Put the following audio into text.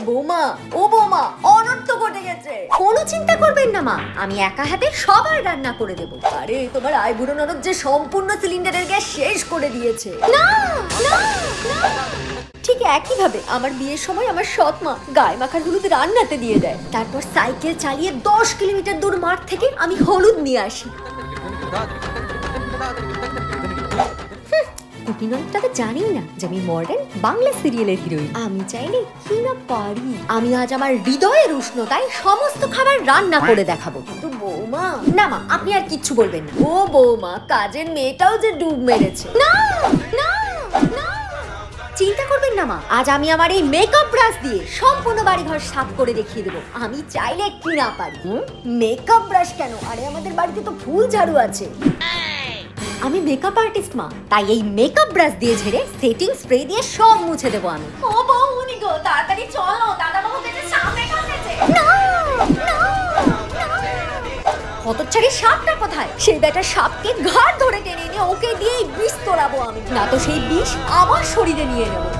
বৌমা, ও বৌমা, অনর্থ ঘটে গেছে। কোনো চিন্তা করবেন না মা, আমি একা হাতে সবার রান্না করে দেব। আরে তোমার আইবুড়ো ননদ যে সম্পূর্ণ সিলিন্ডারের গ্যাস শেষ করে দিয়েছে। না না না, ঠিক একইভাবে আমার বিয়ের সময় আমার সৎ মা গায়ে মাখার হলুদ রান্নাতে দিয়ে দেয়। তারপর সাইকেল চালিয়ে 10 কিলোমিটার দূর মাঠ থেকে আমি হলুদ নিয়ে আসি। কুকিংটা জানি না যে আমি মডার্ন বাংলা সিরিয়ালের হিরোইন। আমি চাইলে কি না পারি। আমি আজ আমার হৃদয়ের উষ্ণতায় সমস্ত খাবার রান্না করে দেখাবো। কিন্তু বৌমা, না মা, আপনি আর কিচ্ছু বলবেন না। ও বৌমা, কাজের মেয়েটাও যে ডুব মেরেছে। না না না, চিন্তা করবেন না মা, আজ আমি আমার এই মেকআপ ব্রাশ দিয়ে সম্পূর্ণ বাড়িঘর সাফ করে দেখিয়ে দেবো। আমি চাইলে কি না পারি। মেকআপ ব্রাশ কেন? আরে আমাদের বাড়িতে তো ফুল ঝাড়ু আছে। আমি মেকআপ আর্টিস্ট মা, তাই এই মেকআপ ব্রাশ দিয়ে ঝেড়ে সেটিং স্প্রে দিয়ে সব মুছে দেবো আমি। ও বৌমনি গো, তাড়াতাড়ি চলো, দাদা বাবু পেটে সাপ দেখা গেছে। না না, হতচ্ছাড়ি সাপটা কোথায়? সেই বেটা সাপকে ঘাড় ধরে টেনে নিয়ে ওকে দিয়েই বিষ তোলাবো আমি, না তো সেই বিষ আমার শরীরে নিয়ে নেবো।